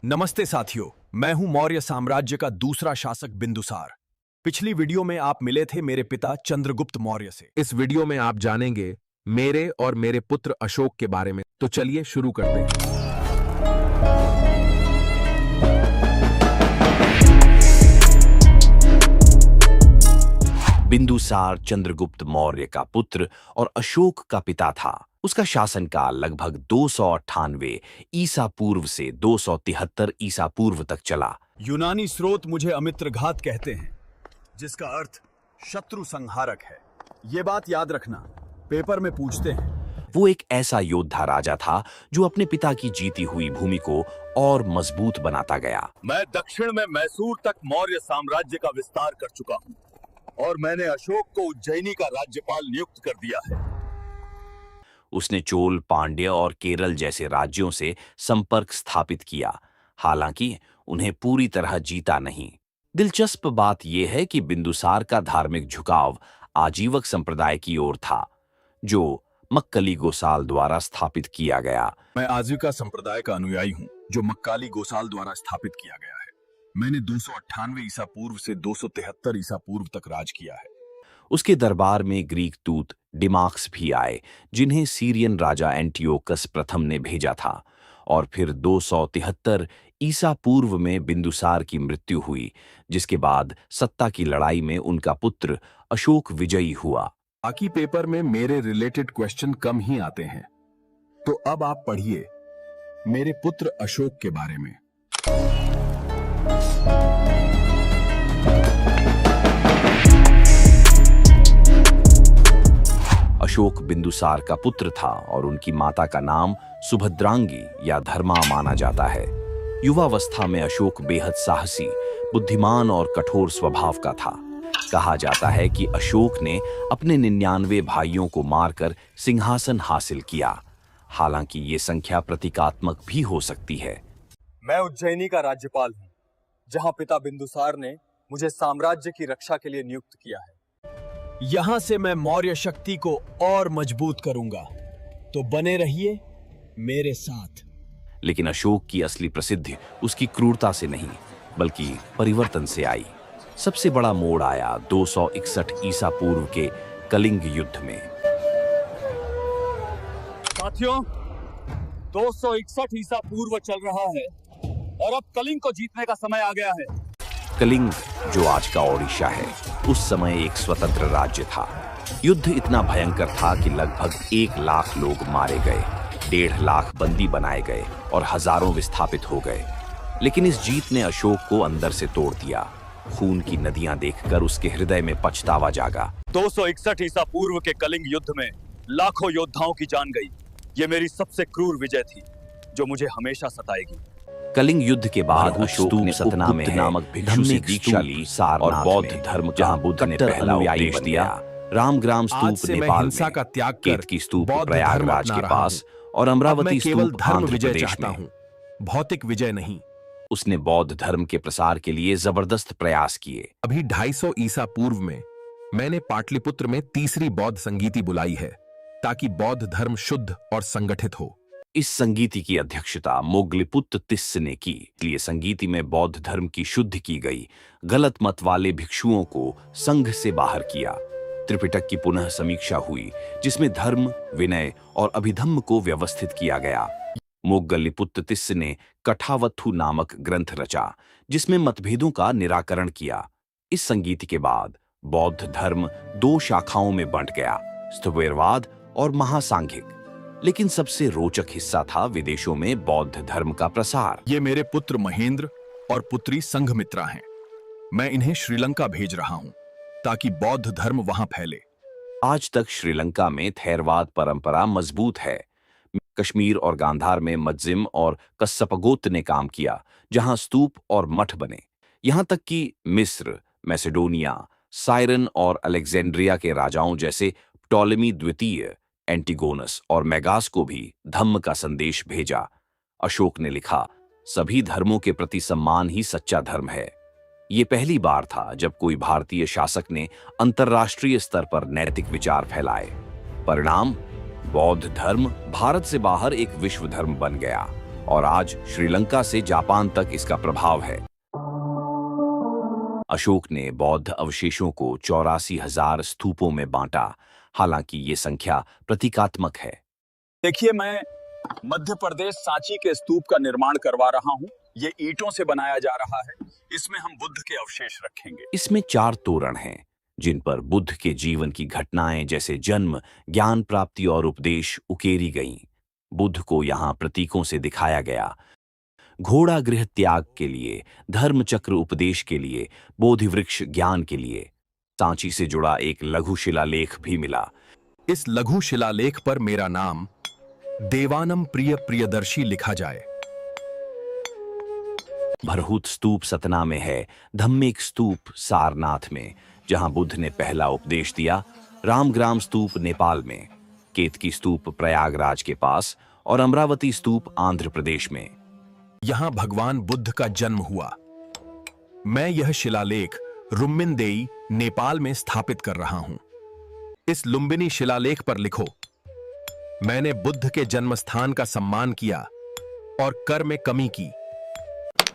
नमस्ते साथियों, मैं हूं मौर्य साम्राज्य का दूसरा शासक बिंदुसार। पिछली वीडियो में आप मिले थे मेरे पिता चंद्रगुप्त मौर्य से। इस वीडियो में आप जानेंगे मेरे और मेरे पुत्र अशोक के बारे में। तो चलिए शुरू करते हैं। बिंदुसार चंद्रगुप्त मौर्य का पुत्र और अशोक का पिता था। उसका शासनकाल लगभग 298 ईसा पूर्व से 273 ईसा पूर्व तक चला। यूनानी स्रोत मुझे अमित्रघात कहते हैं, जिसका अर्थ शत्रु संहारक है। ये बात याद रखना, पेपर में पूछते हैं। वो एक ऐसा योद्धा राजा था जो अपने पिता की जीती हुई भूमि को और मजबूत बनाता गया। मैं दक्षिण में मैसूर तक मौर्य साम्राज्य का विस्तार कर चुका हूँ और मैंने अशोक को उज्जैनी का राज्यपाल नियुक्त कर दिया है। उसने चोल, पांड्य और केरल जैसे राज्यों से संपर्क स्थापित किया, हालांकि उन्हें पूरी तरह जीता नहीं। दिलचस्प बात यह है कि बिंदुसार का धार्मिक झुकाव आजीवक संप्रदाय की ओर था, जो मक्कली गोसाल द्वारा स्थापित किया गया। मैं आजीविका संप्रदाय का अनुयायी हूँ, जो मक्काली गोसाल द्वारा स्थापित किया गया है। मैंने 298 ईसा पूर्व से 273 ईसा पूर्व तक राज किया है। उसके दरबार में ग्रीक दूत डिमाक्स भी आए, जिन्हें सीरियन राजा एंटियोकस प्रथम ने भेजा था, और फिर 273 ईसा पूर्व में बिंदुसार की मृत्यु हुई, जिसके बाद सत्ता की लड़ाई में उनका पुत्र अशोक विजयी हुआ। बाकी पेपर में मेरे रिलेटेड क्वेश्चन कम ही आते हैं, तो अब आप पढ़िए मेरे पुत्र अशोक के बारे में। अशोक बिंदुसार का पुत्र था और उनकी माता का नाम सुभद्रांगी या धर्मा माना जाता है। युवावस्था में अशोक बेहद साहसी, बुद्धिमान और कठोर स्वभाव का था। कहा जाता है कि अशोक ने अपने 99 भाइयों को मारकर सिंहासन हासिल किया, हालांकि ये संख्या प्रतीकात्मक भी हो सकती है। मैं उज्जैनी का राज्यपाल हूँ, जहाँ पिता बिंदुसार ने मुझे साम्राज्य की रक्षा के लिए नियुक्त किया है। यहां से मैं मौर्य शक्ति को और मजबूत करूंगा, तो बने रहिए मेरे साथ। लेकिन अशोक की असली प्रसिद्धि उसकी क्रूरता से नहीं, बल्कि परिवर्तन से आई। सबसे बड़ा मोड़ आया 261 ईसा पूर्व के कलिंग युद्ध में। साथियों, 261 ईसा पूर्व चल रहा है और अब कलिंग को जीतने का समय आ गया है। कलिंग, जो आज का ओडिशा है, उस समय एक स्वतंत्र राज्य था। युद्ध इतना भयंकर था कि लगभग 1 लाख लोग मारे गए, 1.5 लाख बंदी बनाए गए और हजारों विस्थापित हो गए। लेकिन इस जीत ने अशोक को अंदर से तोड़ दिया। खून की नदियां देखकर उसके हृदय में पछतावा जागा। 261 ईसा पूर्व के कलिंग युद्ध में लाखों योद्धाओं की जान गई। ये मेरी सबसे क्रूर विजय थी, जो मुझे हमेशा सताएगी। कलिंग युद्ध के बाद अशोक ने सतना में नामक भिक्षु से दीक्षा ली और बौद्ध धर्म जहां बुद्ध ने पहला उपदेश दिया। रामग्राम स्तूप नेपाल हिंसा का त्याग कर केतकी स्तूप प्रयागराज के पास और अमरावती स्तूप आंध्र प्रदेश में। भौतिक विजय नहीं। उसने बौद्ध धर्म के प्रसार के लिए जबरदस्त प्रयास किए। अभी 250 ईसा पूर्व में मैंने पाटलिपुत्र में तीसरी बौद्ध संगीति बुलाई है, ताकि बौद्ध धर्म शुद्ध और संगठित हो। इस संगीति की अध्यक्षता मोगलिपुत्र तिस्स ने की। इसलिए संगीति में बौद्ध धर्म की शुद्धि की गई। गलत मत वाले भिक्षुओं को संघ से बाहर किया। त्रिपिटक की पुनः समीक्षा हुई, जिसमें धर्म, विनय और अभिधम्म को व्यवस्थित किया गया। मोगलिपुत्र तिस्स ने कठावत्थु नामक ग्रंथ रचा, जिसमें मतभेदों का निराकरण किया। इस संगीति के बाद बौद्ध धर्म 2 शाखाओं में बंट गया, स्थविरवाद और महासांघिक। लेकिन सबसे रोचक हिस्सा था विदेशों में बौद्ध धर्म का प्रसार। ये मेरे पुत्र महेंद्र और पुत्री संघमित्रा हैं। मैं इन्हें श्रीलंका भेज रहा हूं, ताकि बौद्ध धर्म वहां फैले। आज तक श्रीलंका में थेरवाद परंपरा मजबूत है। कश्मीर और गांधार में मज्जिम और कस्सपगोत ने काम किया, जहां स्तूप और मठ बने। यहां तक कि मिस्र, मैसेडोनिया, साइरन और अलेक्जेंड्रिया के राजाओं जैसे टॉलेमी द्वितीय, एंटिगोनस और मेगास को भी धम्म का संदेश भेजा। अशोक ने लिखा, सभी धर्मों के प्रति सम्मान ही सच्चा धर्म है। ये पहली बार था जब कोई भारतीय शासक ने अंतर्राष्ट्रीय स्तर पर नैतिक विचार फैलाए। परिणाम, बौद्ध धर्म भारत से बाहर एक विश्व धर्म बन गया। और आज श्रीलंका से जापान तक इसका प्रभाव है। अशोक ने बौद्ध अवशेषों को 84,000 स्तूपों में बांटा। हालांकि ये संख्या प्रतीकात्मक है। देखिए, मैं मध्य प्रदेश सांची के स्तूप का निर्माण करवा रहा हूँ। ये ईंटों से बनाया जा रहा है। इसमें हम बुद्ध के अवशेष रखेंगे। इसमें 4 तोरण हैं जिन पर बुद्ध के जीवन की घटनाएं जैसे जन्म, ज्ञान प्राप्ति और उपदेश उकेरी गईं। बुद्ध को यहाँ प्रतीकों से दिखाया गया। घोड़ा गृह त्याग के लिए, धर्म चक्र उपदेश के लिए, बोधि वृक्ष ज्ञान के लिए। सांची से जुड़ा एक लघु शिलालेख भी मिला। इस लघु शिलालेख पर मेरा नाम देवानम प्रिय प्रियदर्शी लिखा जाए। भरहुत स्तूप सतना में है, धम्मिक स्तूप सारनाथ में जहां बुद्ध ने पहला उपदेश दिया, रामग्राम स्तूप नेपाल में, केतकी स्तूप प्रयागराज के पास और अमरावती स्तूप आंध्र प्रदेश में। यहां भगवान बुद्ध का जन्म हुआ। मैं यह शिलालेख रुम्मिनदेई नेपाल में स्थापित कर रहा हूं। इस लुम्बिनी शिलालेख पर लिखो, मैंने बुद्ध के जन्म स्थान का सम्मान किया और कर में कमी की।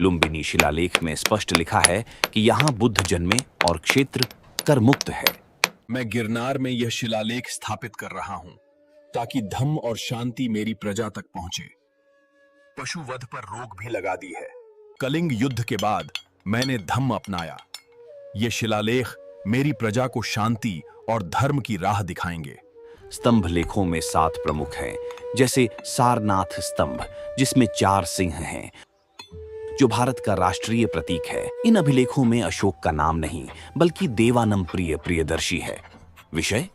लुम्बिनी शिलालेख में स्पष्ट लिखा है कि यहाँ बुद्ध जन्मे और क्षेत्र कर मुक्त है। मैं गिरनार में यह शिलालेख स्थापित कर रहा हूं ताकि धम्म और शांति मेरी प्रजा तक पहुंचे। पशुवध पर रोक भी लगा दी है। कलिंग युद्ध के बाद मैंने धम्म अपनाया। ये शिलालेख मेरी प्रजा को शांति और धर्म की राह दिखाएंगे। स्तंभ लेखों में 7 प्रमुख हैं, जैसे सारनाथ स्तंभ जिसमें 4 सिंह हैं, जो भारत का राष्ट्रीय प्रतीक है। इन अभिलेखों में अशोक का नाम नहीं बल्कि देवानम प्रिय प्रियदर्शी है। विषय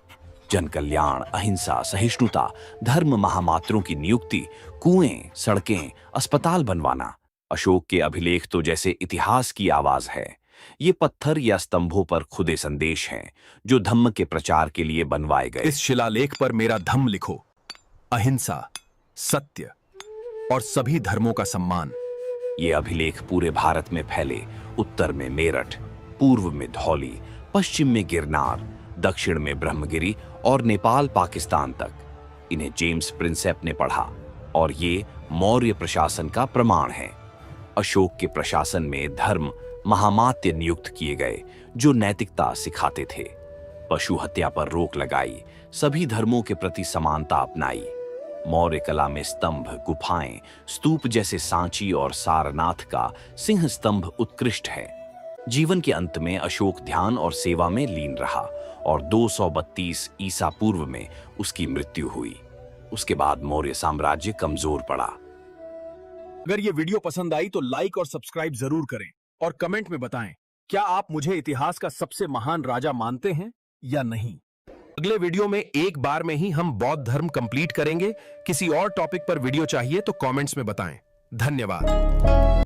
जन कल्याण, अहिंसा, सहिष्णुता, धर्म महामात्रों की नियुक्ति, कुएं, सड़कें, अस्पताल बनवाना। अशोक के अभिलेख तो जैसे इतिहास की आवाज है। ये पत्थर या स्तंभों पर खुदे संदेश हैं जो धम्म के प्रचार के लिए बनवाए गए। इस शिलालेख पर मेरा धम्म लिखो, अहिंसा, सत्य और सभी धर्मों का सम्मान। ये अभिलेख पूरे भारत में फैले। उत्तर में मेरठ, पूर्व में धौली, पश्चिम में गिरनार, दक्षिण में ब्रह्मगिरी और नेपाल पाकिस्तान तक। इन्हें जेम्स प्रिंसेप ने पढ़ा और ये मौर्य प्रशासन का प्रमाण है। अशोक के प्रशासन में धर्म महामात्य नियुक्त किए गए जो नैतिकता सिखाते थे। पशु हत्या पर रोक लगाई, सभी धर्मों के प्रति समानता अपनाई। मौर्य कला में स्तंभ, गुफाएं, स्तूप जैसे सांची और सारनाथ का सिंह स्तंभ उत्कृष्ट है। जीवन के अंत में अशोक ध्यान और सेवा में लीन रहा और 232 ईसा पूर्व में उसकी मृत्यु हुई। उसके बाद मौर्य साम्राज्य कमजोर पड़ा। अगर ये वीडियो पसंद आई तो लाइक और सब्सक्राइब जरूर करें और कमेंट में बताएं, क्या आप मुझे इतिहास का सबसे महान राजा मानते हैं या नहीं। अगले वीडियो में एक बार में ही हम बौद्ध धर्म कंप्लीट करेंगे। किसी और टॉपिक पर वीडियो चाहिए तो कमेंट्स में बताएं। धन्यवाद।